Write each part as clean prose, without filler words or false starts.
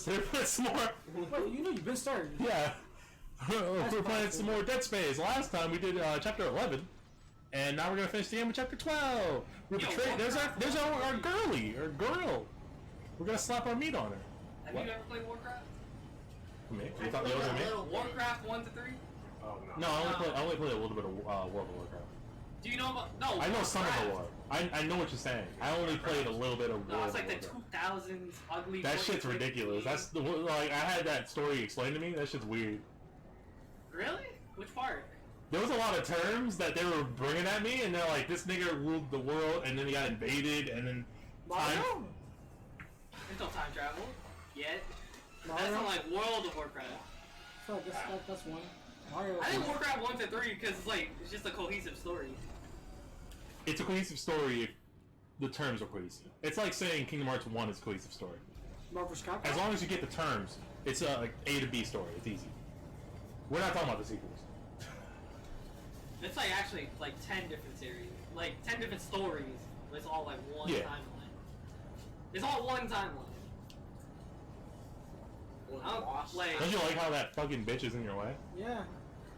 was there playing some more. Wait, you know you've been started. Yeah. We're playing some more Deadspace. Last time we did chapter 11, and now we're gonna finish the game with chapter 12. We're betrayed. There's our girlie or girl. We're gonna slap our meat on her. Have you ever played Warcraft? Me? You thought those were me? Warcraft 1 to 3? Oh no. No, I only played a little bit of World of Warcraft. Do you know about? No. I know some of the lore. I know what you're saying. I only played a little bit of World of Warcraft. No, it's like the 2000s ugly. That shit's ridiculous. That's the like I had that story explained to me. That shit's weird. Really? Which part? There was a lot of terms that they were bringing at me, and they're like, "This nigga ruled the world, and then he got invaded, and then time." There's no time travel yet. Mario? That's not like World of Warcraft. So I guess that's one. Mario. I think Warcraft 1 to 3 because it's just a cohesive story. It's a cohesive story if the terms are cohesive. It's like saying Kingdom Hearts 1 is a cohesive story. Marvel Scott. As long as you get the terms, it's a like A to B story. It's easy. We're not talking about the sequels. It's like actually like 10 different series, like 10 different stories. But it's all like one timeline. It's all one timeline. Don't you like how that fucking bitch is in your way? Yeah.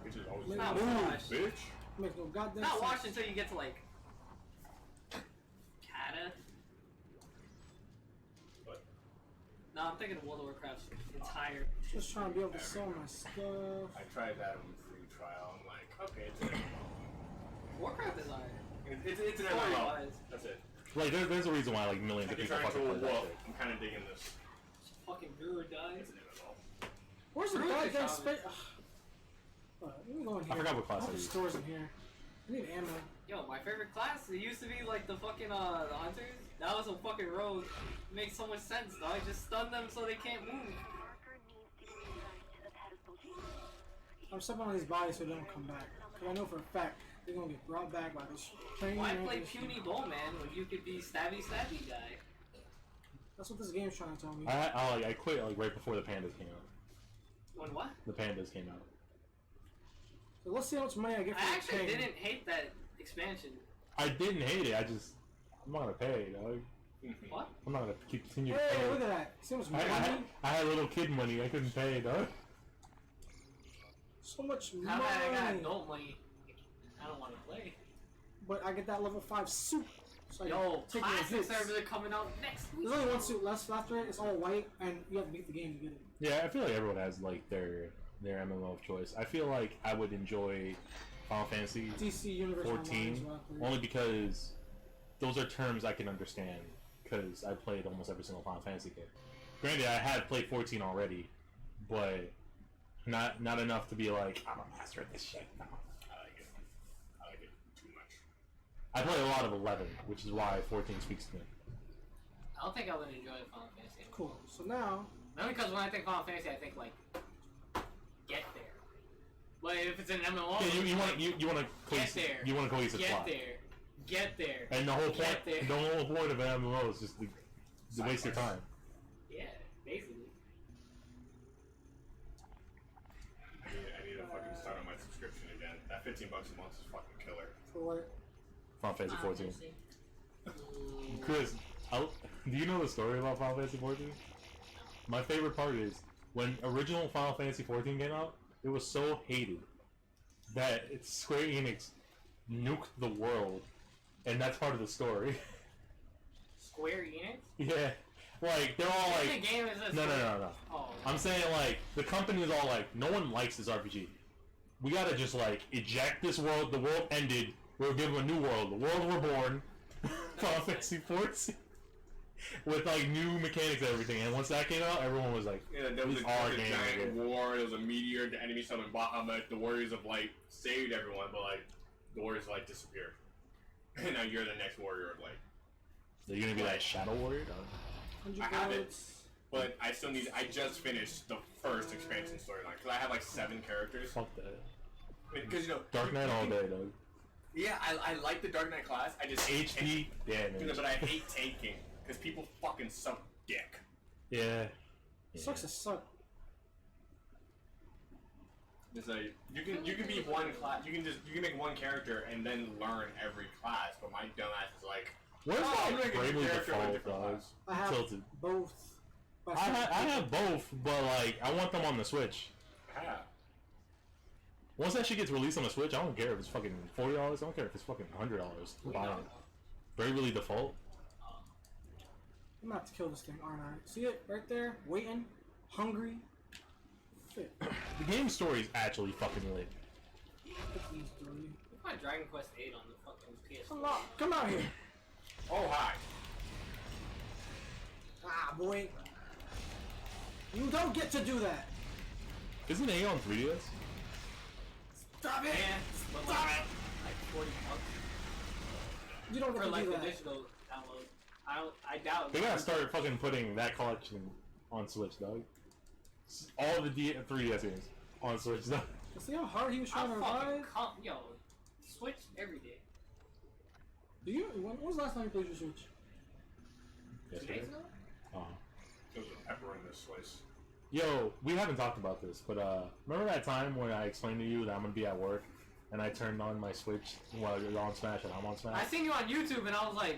Bitch is always not washed. bitch. Make no goddamn not sense. washed until you get to like Kata. What? No, I'm thinking of World of Warcraft's entire. Just trying to be able to sell my stuff. I tried that on the free trial. I'm like, okay, it's an MMO. Warcraft is alright. It's an MMO. That's it. Like, there's a reason why like millions of people fucking play that shit. I'm kind of digging this. Fucking Druid guys. It's an MMO. Where's the goddamn space? Let me go in here. I forgot what class I used. Stores in here. I need ammo. Yo, my favorite class, it used to be like the fucking the hunters. That was a fucking rogue. It makes so much sense, dog. Just stun them so they can't move. I'm stepping on these bodies so they don't come back. Because I know for a fact they're gonna get brought back by this train. Why play puny bowman when you could be stabby guy? That's what this game's trying to tell me. I quit like right before the pandas came out. When what? The pandas came out. So let's see how much money I get for I this actually chain. didn't hate that expansion. I didn't hate it. I'm not gonna pay, dog. What? I'm not gonna continue. Hey, look at that! See how much money? I had little kid money. I couldn't pay, dog. So much money. How about I got adult money? I don't want to play. But I get that level 5 suit. So yo, classic servers are coming out next week. There's only one suit left after it. It's all white, and you have to beat the game to get it. Yeah, I feel like everyone has like their MMO of choice. I feel like I would enjoy Final Fantasy DC Universe 14 only because those are terms I can understand because I played almost every single Final Fantasy game. Granted, I had played 14 already, but not enough to be like I'm a master at this shit. No. I like it too much. I play a lot of 11, which is why 14 speaks to me. I don't think I would enjoy Final Fantasy. Cool. So now, not because when I think Final Fantasy, I think like get there. But if it's an MMO, yeah, you want to get there. You want to cohesive plot. Get there. And the whole point of an MMO is just to waste your time. Yeah, basically. I need to fucking start on my subscription again. That $15 a month is fucking killer. for what? Final Fantasy 14. Chris, do you know the story about Final Fantasy 14? My favorite part is when original Final Fantasy 14 came out, it was so hated that Square Enix nuked the world, and that's part of the story. Square Enix? Yeah. Like, they're all like... The game is a No. Oh, I'm saying, like, the company is all like, no one likes this RPG. We gotta just, like, eject this world. The world ended. We'll give them a new world. The world we're born. Final Fantasy 14. With, like, new mechanics and everything. And once that came out, everyone was like, yeah, there was a giant war. There was a meteor. The enemy summoned Bahamut. The Warriors of Light saved everyone, but, like, the Warriors of Light disappeared. And now you're the next Warrior of Light. So you're gonna be like Shadow Warrior? I have it, but I still need. I just finished the first expansion storyline because I have like 7 characters. Fuck that. Because you know, Dark Knight all day, dog. Yeah, I like the Dark Knight class. I just HP. Yeah, man. But I hate tanking because people fucking suck dick. Yeah. Sucks to suck. It's like you can be one class. You can make one character and then learn every class. But my dumbass is like. Where's I'm my making a Bravely character with Default, different dog? class. I have Tilted. both. But I have both, but like I want them on the Switch. Yeah. Once that shit gets released on the Switch, I don't care if it's fucking $40. I don't care if it's fucking $100. Buy it. Bravely Default. I'm about to kill this thing, aren't I? See it right there, waiting, hungry. Shit. The game story is actually fucking lit. We find Dragon Quest 8 on the fucking PS3. Come out here. Oh, hi. Ah, boy. You don't get to do that. Isn't A on 3DS? Stop it. Man, but Stop it. like 40 bucks You don't get for to like do the that. digital download. I doubt. They gotta start fucking putting that collection on Switch, dog. All the 3DS games on Switch, dog. See how hard he was trying to revive? Yo, Switch every day. Do you? When was the last time you played your Switch? 2 days ago? There's a pepper in this slice. Yo, we haven't talked about this, but remember that time when I explained to you that I'm gonna be at work and I turned on my Switch while you're on Smash and I'm on Smash? I seen you on YouTube and I was like,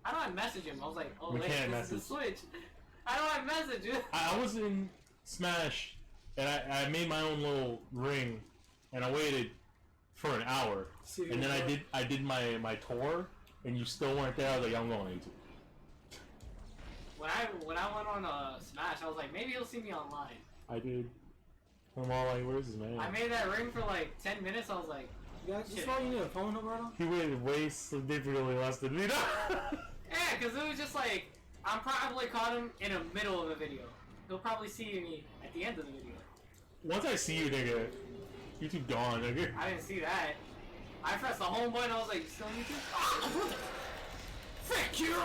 how do I message him? I was like, oh, We wait, can't this is the message. Switch. How do I message you? I was in Smash and I made my own little ring and I waited for an hour and then I did my tour and you still weren't there. I was like, I'm going on YouTube. When I went on Smash, I was like, maybe he'll see me online. I did. I'm all like, where's his man? I made that ring for like 10 minutes. I was like, Yeah, this is why you need a phone, Roberto. He waited way significantly less than me. yeah, because it was just like, I'm probably caught him in the middle of a video. He'll probably see me at the end of the video. Once I see you, nigga, YouTube gone, nigga. I didn't see that. I pressed the home button. I was like, you still on YouTube? Frick you!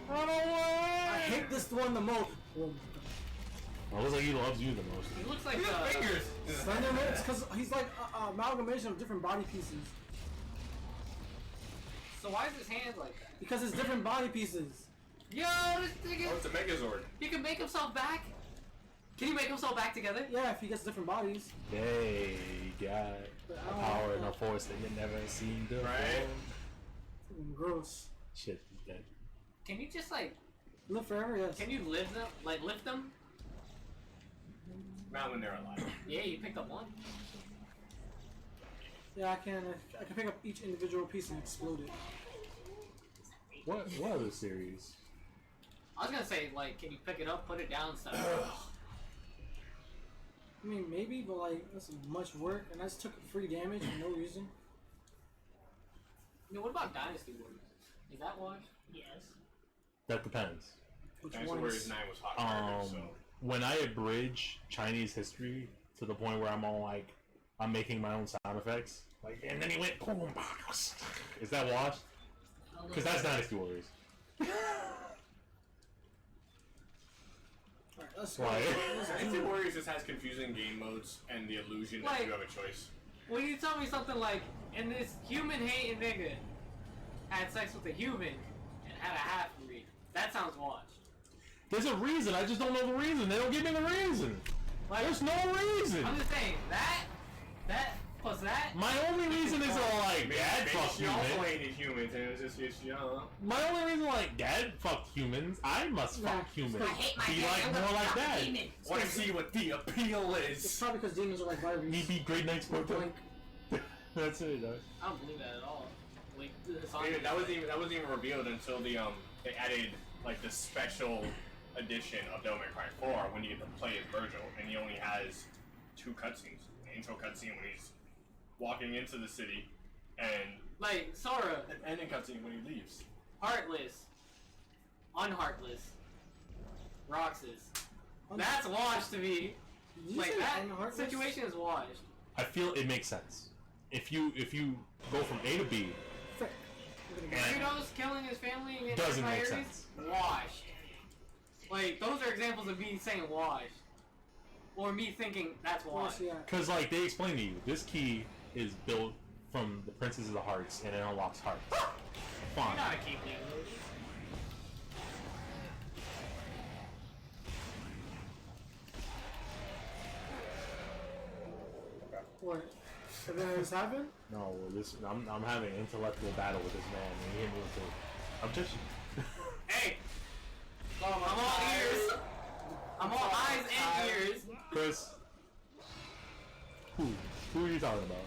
Run away! I hate this one the most. It looks like he loves you the most. He looks like Fingers. Slenderman? It's because he's like an amalgamation of different body pieces. So why is his hand like that? Because it's different body pieces. Yo, this thing Oh, is... it's a Megazord. He can make himself back? Can he make himself back together? Yeah, if he gets different bodies. They got a power and a force that you never seen before. Right? Fucking gross. Shit, he's dead. Can you just like... Live forever, yes. Can you lift them? Like lift them? Not when they're alive. Yeah, you picked up one. Yeah, I can. I can pick up each individual piece and explode it. What other series? I was gonna say, like, can you pick it up, put it down, stuff? I mean, maybe, but like, that's much work, and I just took free damage for no reason. What about Dynasty Warriors? Is that washed? Yes. That depends. Which Dynasty one Warriors is... 9 was hot garbage, so... When I abridge Chinese history to the point where I'm all like, I'm making my own sound effects, like, and then he went, boom, is that washed? Because that's Dynasty Warriors. Alright, let's go. Why? Dynasty Warriors just has confusing game modes and the illusion that Like- you have a choice. When you tell me something like, and this human-hating nigga had sex with a human and had a half-breed, that sounds washed. There's a reason, I just don't know the reason. They don't give me the reason. Like, There's no reason. I'm just saying, that plus that, My only reason is like, Dad fucked She also humans. hated humans, and it was just, you know... My only reason, like, Dad fucked humans. I must fuck humans. I hate my Be dad, like I'm more gonna like fuck that. demon. Want to see what the appeal It's is? probably because demons are like He Barbies. beat Great Knights Or Broken. Blink. That's it, dog. I don't believe that at all. Like, That wasn't even revealed until they added like the special edition of Devil May Cry 4 when you get to play as Virgil, and he only has 2 cutscenes. The intro cutscene when he's walking into the city, and like, Sora, an ending cutscene when he leaves. Heartless, Unheartless, Roxas. That's washed to me. Did you Like, say that unheartless? situation is washed. I feel it makes sense. If you go from A to B, Frick. And- Kratos killing his family and getting Doesn't make priorities, sense. washed. Like, those are examples of me saying washed. Or me thinking that's Of course, washed. yeah. because like they explain to you, this key is built from the Princess of the Hearts and it unlocks hearts. You're Fine. not a keep name. What? And then this happened? No, I'm having an intellectual battle with this man and he hit me with the objection. Hey! I'm on! Chris, who are you talking about?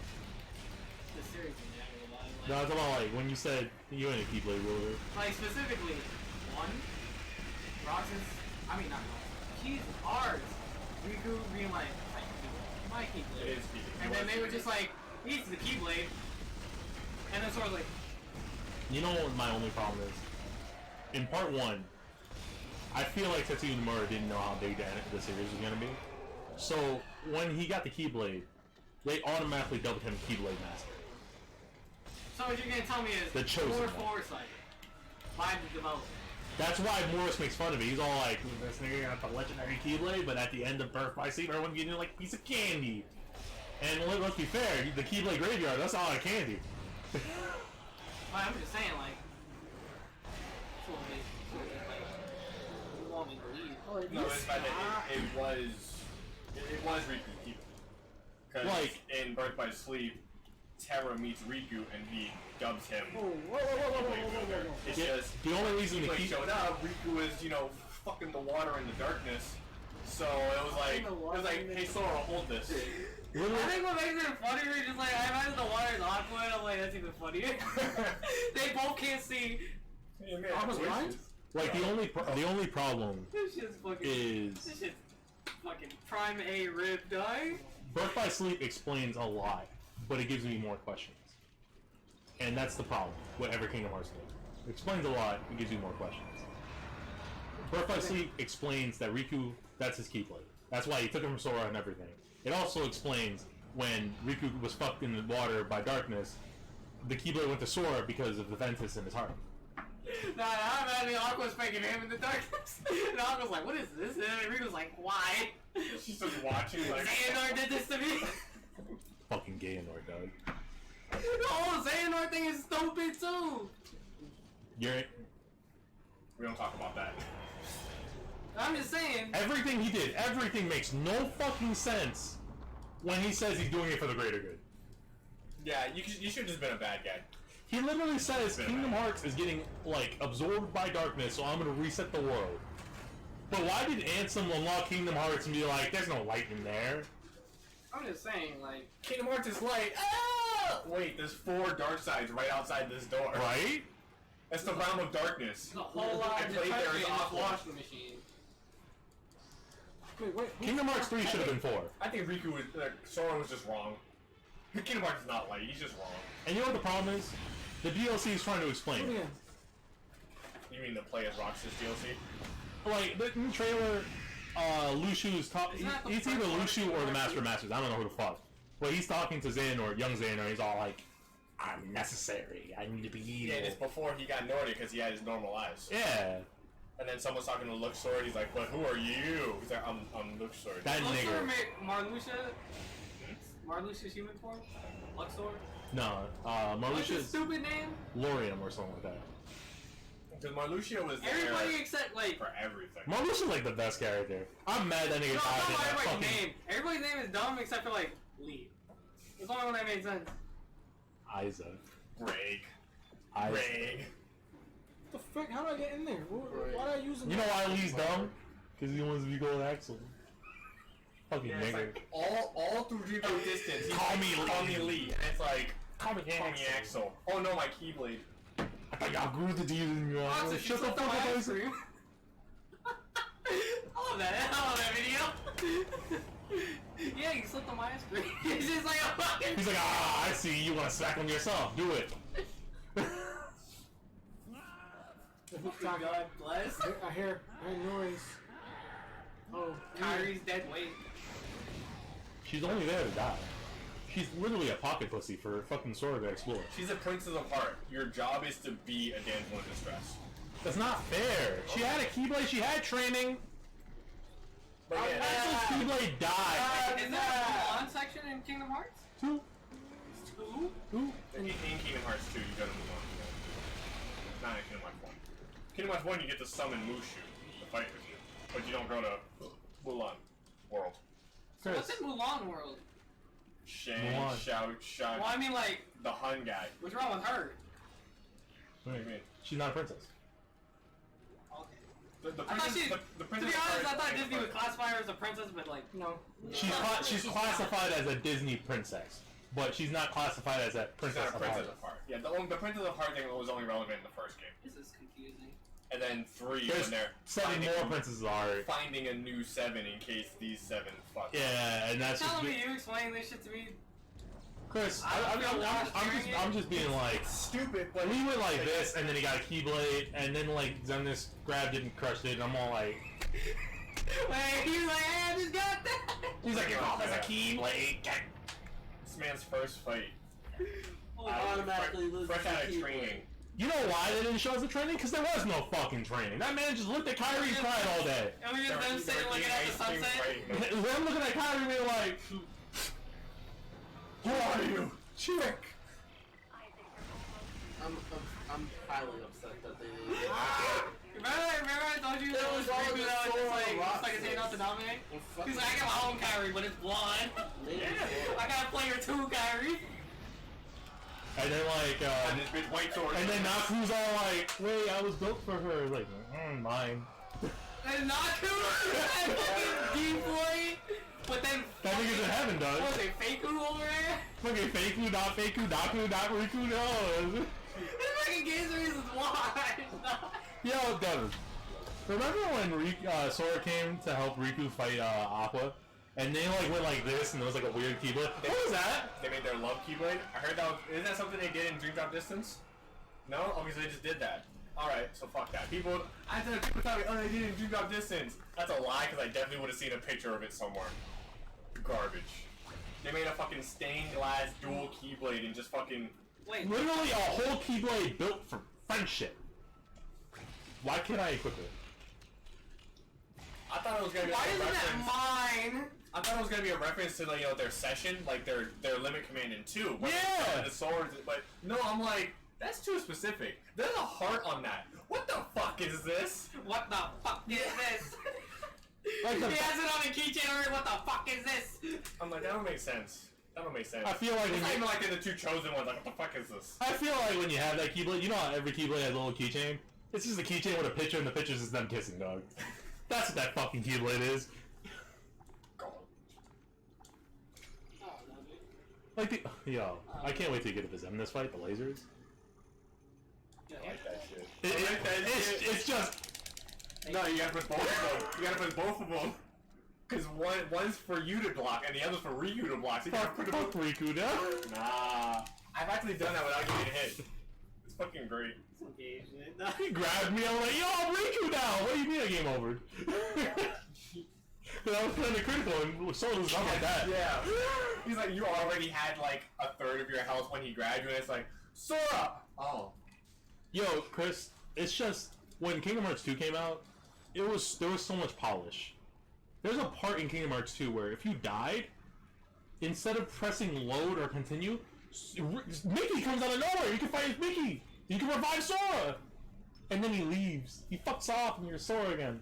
The series in general, like, No, I'm talking about like when you said you ain't a Keyblade wielder. like specifically, one, Roxas, I mean not Roxas, Keys ours, Riku being like my Keyblade. It is Keyblade. And then they were just like, he's the Keyblade. And then sort of like, You know what my only problem is? In part 1, I feel like Tetsuya Nomura didn't know how big the series was going to be. So, when he got the Keyblade, they automatically dubbed him Keyblade Master. so what you're gonna tell me is The chosen more one. foresight by the developer. That's why Morris makes fun of it. He's all like, this nigga got the legendary Keyblade, but at the end of Birth by Sleep, everyone's getting like a piece of candy. And let's be fair, the Keyblade Graveyard, that's a lot of candy. Well, I'm just saying, like, it's a little bit, like, you want me to believe. Oh, No, it's fine. It was Riku's Keyblade. Because Like- in Birth by Sleep, Terra meets Riku and he dubs him. Oh, whoa. It's Yeah, just the only reason the Keyblade showed up, Riku was, fucking the water in the darkness. So it was like, hey Sora, hold this. I think what makes it funnier is just like, I imagine the water is aqua, and I'm like, that's even funnier. They both can't see. Almost blind? Like, the only problem This shit's fucking. is This shit's fucking prime A rib die. Birth by Sleep explains a lot, but it gives me more questions. And that's the problem with every Kingdom Hearts game. It explains a lot, it gives you more questions. Birth by Sleep explains that Riku, that's his Keyblade. That's why he took him from Sora and everything. It also explains when Riku was fucked in the water by darkness, the Keyblade went to Sora because of the Ventus in his heart. Nah, I'm imagining Aqua's spanking him in the darkness. And Aqua's like, what is this? And Riku's like, why? She's just watching like. Xehanort did this to me. Fucking Gaynor, dog. The whole Xehanort thing is stupid too. You're... We don't talk about that. I'm just saying. Everything he did, everything makes no fucking sense when he says he's doing it for the greater good. Yeah, you should have just been a bad guy. He literally says Kingdom Hearts is getting, like, absorbed by darkness, so I'm gonna reset the world. But why did Ansem unlock Kingdom Hearts and be like, there's no light in there? I'm just saying, like, Kingdom Hearts is light. Ah! Wait, there's 4 dark sides right outside this door. Right? That's the realm of darkness. there's a whole lot I of played there as detergent in this Aqua. washing machine. Wait. Kingdom Hearts 3 should have been 4. I think Riku was, Sora was just wrong. Kingdom Hearts is not light, he's just wrong. And you know what the problem is? The DLC is trying to explain Come it. again. You mean the Play as Roxas DLC? Like, the new trailer, Lushu's talking. Isn't that the It's either first Lushu one? or the Master of Masters. I don't know who the fuck. But he's talking to Xehanort, young Xehanort. He's all like, I'm necessary. I need to be evil. Yeah, and it's before he got Nordic because he had his normal eyes. Yeah. And then someone's talking to Luxord, he's like, but who are you? He's like, I'm Luxord. That Luxor nigger. made Marluxia? Marluxia's human form? Luxor? No, What's his Marluxia's stupid name? Lorium or something like that. Because Marluxia was there Everybody except, like... for everything. Marluxia's like the best character. I'm mad that nigga No, died it's in not that everybody's fucking name. Everybody's name is dumb except for, like, Lee. It's the only one that made sense. Isa. Greg. Isa. Greg. What the frick? How do I get in there? Why did I use You know why Lee's dumb? Because he wants to be Gold Axel. Fucking Yeah, it's nigga. like, all through Zero Distance, he's Call like, me call me Lee. Lee. And it's like, Call me call me Axel. Oh no, my Keyblade. I thought y'all grew the deal in your Fox, eyes. if you Shut the slipped fuck on my up, ice Isa. cream. I love that video. Yeah, you slipped on my ice cream. It's just like a fucking... He's like, I see you want to smack him yourself. Do it. God bless. I hear noise. Oh, Kyrie's dead weight. She's only there to die. She's literally a pocket pussy for fucking Sora to explore. She's a princess of heart. Your job is to be a damsel in distress. That's not fair. She had a Keyblade. She had training. But yeah, Axel's Keyblade died. Is there a Mulan section in Kingdom Hearts? Two. Two? in Kingdom Hearts 2, you go to Mulan. Not in Kingdom Hearts 1. Kingdom Hearts 1, you get to summon Mushu to fight with you. But you don't go to Mulan World. So what's in Mulan World? Shang, Mulan. Shao, Well, I mean, like, the Hun guy. what's wrong with her? What do you mean? She's not a princess. Okay. The I thought princess, she, the to princess be honest, I thought is Disney the would classify her as a princess, but like, No. She's classified as a Disney princess, but she's not classified as a She's princess not a of princess Heart. of heart. Yeah, the princess of heart thing was only relevant in the first game, this is confusing. and then 3 There's when they're 7 finding more princesses of Heart. finding a new 7 in case these 7 fuck. Yeah, and that's just Telling me you explaining this shit to me. Chris. I I'm just being like, Stupid, but we went like this, and then he got a Keyblade, and then like Zemnis grabbed it and crushed it, and I'm all like, Wait, he was like, hey, I just got that! he's like, your mom has a Keyblade. this man's first fight. Automatically loses fresh out the of training. You know why they didn't show us the training? Because there was no fucking training. That man just looked at Kyrie and cried all day. And we just them sitting looking at the sunset. I'm looking at Kyrie being like, Who are you? Chick! I'm highly upset that they didn't. Remember I told you there was all Riku the that was Sora just rocks, like a Zane not to dominate? Well, He's like, I got my own Kyrie, but it's blonde. I got a player 2 Kyrie. and then like, And this bitch white sword. and then Naku's all like, wait, I was built for her. Like, mine. And Naku, that fucking D-boy. But then, That nigga's in heaven, dog. what was it, Faku over there? Fucking Faku, not Faku, Daku, not Riku, no. This fucking game's the reasons why. Yo, Devin. Remember when Sora came to help Riku fight Aqua? And they like went like this, and there was like a weird keyblade. What was that? They made their love keyblade. I heard that was, isn't that something they did in Dream Drop Distance? No? Obviously they just did that. Alright, so fuck that. People tell me, oh, they did it in Dream Drop Distance. That's a lie, because I definitely would have seen a picture of it somewhere. Garbage. They made a fucking stained glass dual keyblade and just fucking... Wait, Literally a whole keyblade built for friendship. Why can't I equip it? I thought it was gonna be why like a isn't reference. that mine? I thought it was gonna be a reference to like, their session, like their limit command in 2. where they Yeah! summon the swords, but no, I'm like, that's too specific. There's a heart on that. What the fuck is this? What the fuck is this? Like He the, has it on a keychain already. What the fuck is this? I'm like, that don't make sense. That don't make sense. I feel like It's when not you, even like they're the 2 chosen ones. Like, what the fuck is this? I feel like when you have that keyblade, you know how every keyblade has a little keychain? It's just a keychain with a picture, and the picture's just them kissing, dog. That's what that fucking keyblade is. Like the I can't wait to get to this Zemnis fight, the lasers. I like that shit. It's just No, you gotta put both of them. You gotta put both of them. Cause one's for you to block, and the other's for Ryu to block. So you gotta fuck, put them fuck Riku, dog. Nah. I've actually done that without getting hit. It's fucking great. He grabbed me, I'm like, yo, I'm Riku now! What do you mean I game over? But I was playing the critical and Soul was not like that. Yeah. He's like, you already had like a third of your health when he grabbed you, and it's like, Sora! Oh. Yo, Chris, it's just, when Kingdom Hearts 2 came out, there was so much polish. There's a part in Kingdom Hearts 2 where if you died, instead of pressing load or continue, Mickey comes out of nowhere. You can fight with Mickey. You can revive Sora. And then he leaves. He fucks off and you're Sora again.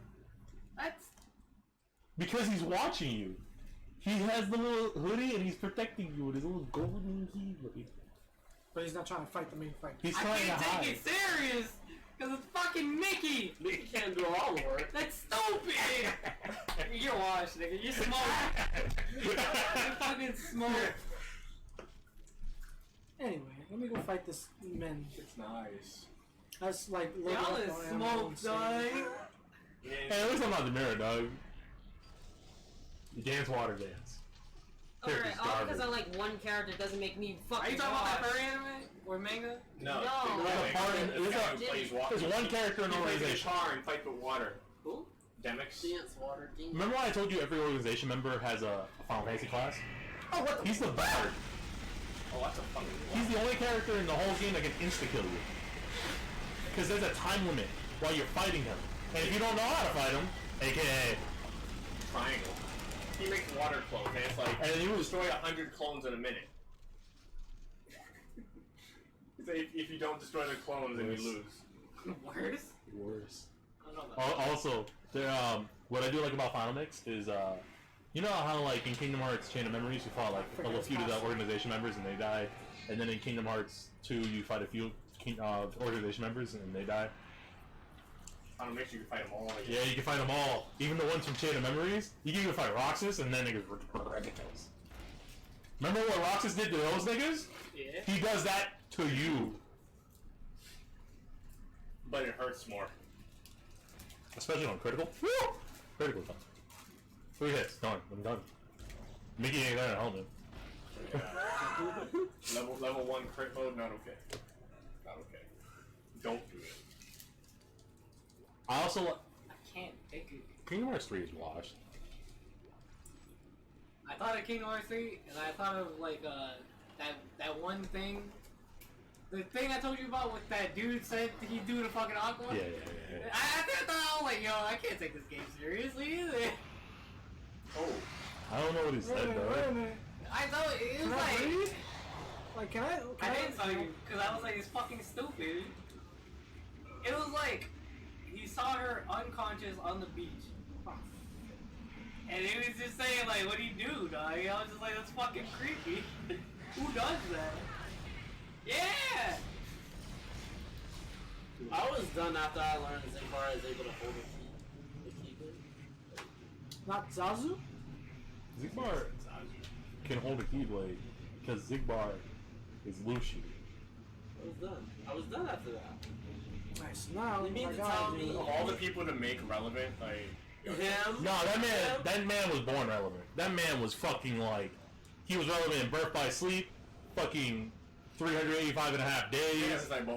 That's Because he's watching you. He has the little hoodie and he's protecting you with his little golden keyblade. But he's not trying to fight the main fight. He's I trying can't to hide. take it serious because it's fucking Mickey. Mickey can't do all the work. That's stupid. You're washed, nigga. You smoke. You fucking smoke. Anyway, let me go fight this man. It's nice. That's like loaded Y'all up is on ammo and smoke, dog. Hey, at least I'm not the mirror, dog. You dance water dance. Alright, Character's all because I garbage. like one character doesn't make me Are fucking you talking about that watch. furry anime or manga? No. No. There's a part in- There's There's one character in an organization. guitar and fight with water. Who? Demix. Dance water demon. Remember when I told you every organization member has a Final Fantasy class? Oh, what the? He's the bard. Oh, that's a fucking. He's the only character in the whole game that can insta-kill you. Because there's a time limit while you're fighting him. And if you don't know how to fight him, aka... Triangle. He makes water clones, and it's like, And you destroy 100 clones in a minute. So if you don't destroy the clones, then you Yes. lose. Worse? Worse. I don't know. Also, there, what I do like about Final Mix is, you know how like in Kingdom Hearts Chain of Memories you fought like a few of the organization members and they die, and then in Kingdom Hearts 2 you fight a few organization members and they die. Final Mix, you can fight them all. Yeah, you can fight them all. Even the ones from Chain of Memories. You can even fight Roxas, and then niggas ridiculous. Remember what Roxas did to those niggas? Yeah. He does that to you. But it hurts more. Especially on critical. Woo! Critical time. 3 hits. Done. I'm done. Mickey ain't got a helmet. Yeah. level 1 crit mode, not okay. Not okay. Don't do it. I also I can't take it. Kingdom Hearts 3 is washed. I thought of Kingdom Hearts 3, and I thought of like that one thing. The thing I told you about with that dude said he'd do the fucking Aqua. Yeah. I thought I was like, yo, I can't take this game seriously either. Oh. I don't know what he said Wait a though. minute. I thought it was Can I like. breathe? Like, can I? I didn't tell you because I was like, it's fucking stupid. It was like he saw her unconscious on the beach, and he was just saying like, "What do you do, dog?" I was just like, "That's fucking creepy." Who does that? Yeah. I was done after I learned Zigbar is able to hold the keyblade. Not Zazu? Zigbar can hold a Keyblade because Zigbar is Lucy. I was done after that. Nice. Now, You mean I to gotta tell do me- it. Of all the people to make relevant, like... Him? No, that man was born relevant. That man was fucking like, he was relevant in Birth by Sleep, fucking 385 and a half Yeah, days, it's like, well,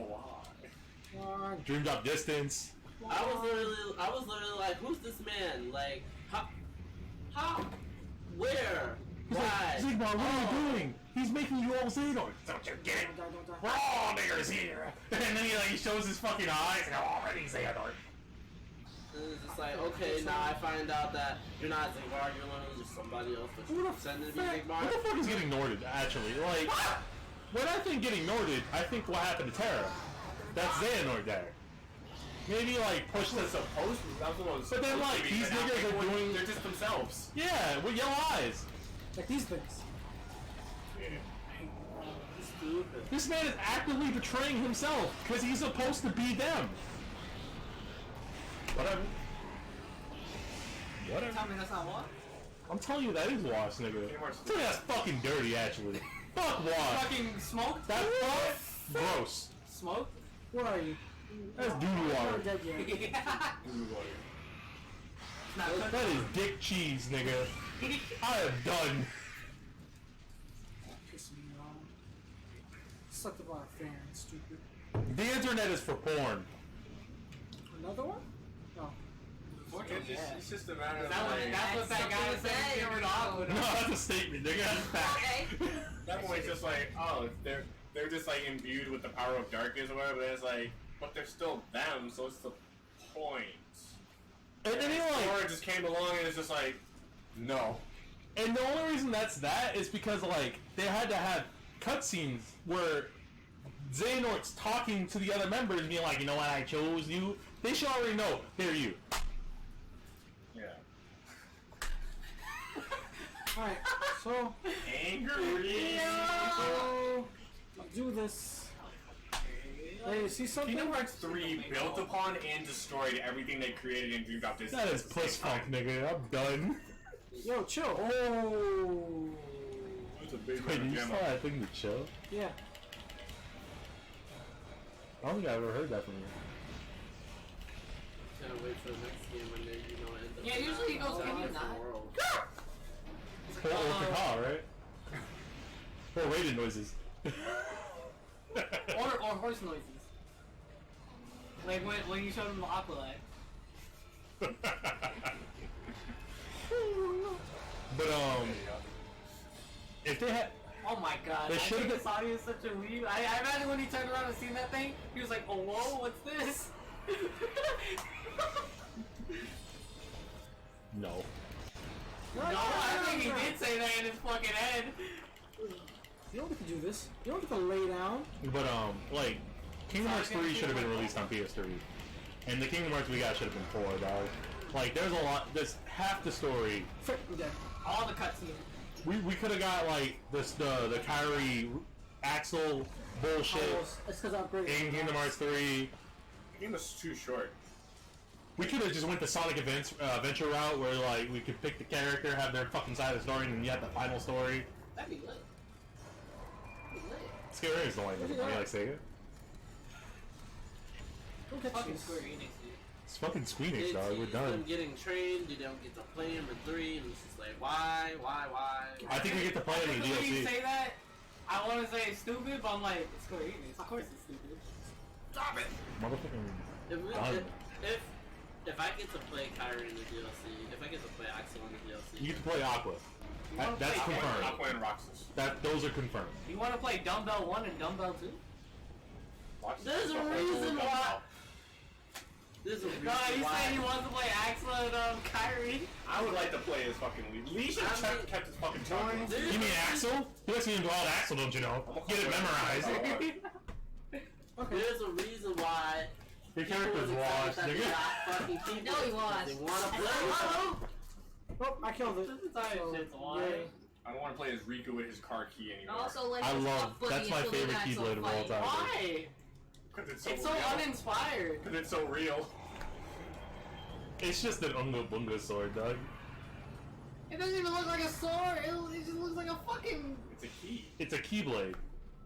why? Dream Drop Distance. I was literally like, who's this man? Like, how? Where? He's Why? like, Zigbar, what are you doing? He's making you all Xehanort. Don't you get it? Don't die. We're all niggers here. And then he shows his fucking eyes and I'm already Xehanort. And it's just like, okay, now I find out that you're not Zigbar, you're literally just somebody else, but Who you're the pretending to be fuck? Zigbar. What the fuck is getting Norded, actually? Like, when I think getting Norded, I think what happened to Terra. That's Xehanort there. Maybe like push That's this. supposed to. That's what was But then, like, these niggas are doing. They're just themselves. Yeah, with yellow eyes. Like these things. Yeah. Stupid. This man is actively betraying himself because he's supposed to be them. Whatever. Whatever. Tell me that's not what? I'm telling you that is wash, nigga. I'm telling you that's fucking dirty, actually. Fuck wash. Fucking smoke? That's gross. Smoke? Where are you? That's doo-doo I'm water. not dead yet. Yeah. Not That is dick cheese, nigga. I am done. Pissing me off. Sucked about a fan, stupid. The internet is for porn. Another one? No. It's just a matter of That's what that guy Something to said. say, Give or it no? off with No, that's a statement, nigga. That's fact. Okay. that point, it's just like, oh, they're just like imbued with the power of darkness or whatever. But it's like, but they're still them, so what's the point? And then he Or like, it just came along and it's just like, no. and the only reason that's that is because like they had to have cutscenes where Xehanort's talking to the other members, being like, you know what, I chose you. They should already know they're you. Yeah. Alright, so, Angry. do this. Hey, you see something? Kingdom Hearts 3 built upon and destroyed everything they created in Dream Drop Distance. That is puss funk, nigga. I'm done. Yo, chill. Oh. It's a big Wait, you saw demo. that thing to chill? Yeah. I don't think I ever heard that from you. Can't wait for the next game when they, end up. Yeah, usually he goes, in a "Can you different not?" world. Or caca, right? Or rated noises. or horse noises. Like when you showed him the Aqualad. But if they had, Oh my god, They I should've think been- Hasani is such a weeb. I imagine when he turned around and seen that thing, he was like, oh whoa, what's this? no. No, I think he did say that in his fucking head. You don't get to do this. You don't get to lay down. But like, Kingdom Hearts 3 should have been released on PS3, and the Kingdom Hearts we got should have been 4, dog. Like, there's a lot. There's half the story. Frick, I'm dead. All the cutscenes. We could have got like the Kyrie Axel bullshit Almost. It's because I upgraded. in Kingdom Hearts 3. The game was too short. We could have just went the Sonic Adventure route where like we could pick the character, have their fucking side of the story, and then you have the final story. That'd be lit. That'd be lit. Square Enix don't like me like Sega. Who gets Fucking this? Square Enix, dude. It's fucking Squeenix, They dog. We're tease done. them getting trained, you don't get to play him in 3, and it's just like, why? I think we get to play him in When you DLC. say that, I want to say it's stupid, but I'm like, it's Square Enix. Of course it's stupid. Stop it! Motherfucking. If I get to play Kyrie in the DLC, if I get to play Axel in the DLC, You get to play Aqua. That's play confirmed. Aqua and Roxas. Those are confirmed. You want to play Dumbbell 1 and Dumbbell 2? there's a reason why. There's a reason No, he why. said he wants to play Axel and Kyrie. I would like to play as fucking Lee. Lee should have kept his fucking tongue. There's You mean Axel? He likes being called Axel, don't you know? Get it memorized. There's a reason why. Your people character's was excited washed. that They're they good. got fucking people No, he because was. They want to play. Hello? Oh, I killed it. This is how So, shit's why. yay. I don't want to play as Riku with his car key anymore. Also, let's I just love. fuck Boogie That's my until the favorite actual Keyblade of all fight. time. Why? Because it's so It's so real. uninspired. Because it's so real. It's just an Unga Bunga sword, dog. It doesn't even look like a sword. It just looks like a fucking. It's a key. It's a Keyblade.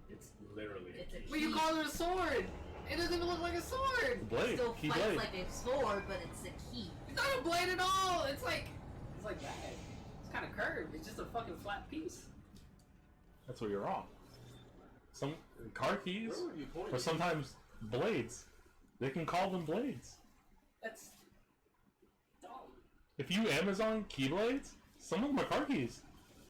It's literally a It's a key. But you call it a sword. It doesn't even look like a sword. Blade. Still fights Keyblade. like a sword, but it's a key. It's not a blade at all. It's like that. It's kind of curved. It's just a fucking flat piece. That's where you're wrong. Some car keys, Where would you point or it? sometimes blades. They can call them blades. That's dumb. If you Amazon Keyblades, some of them are car keys.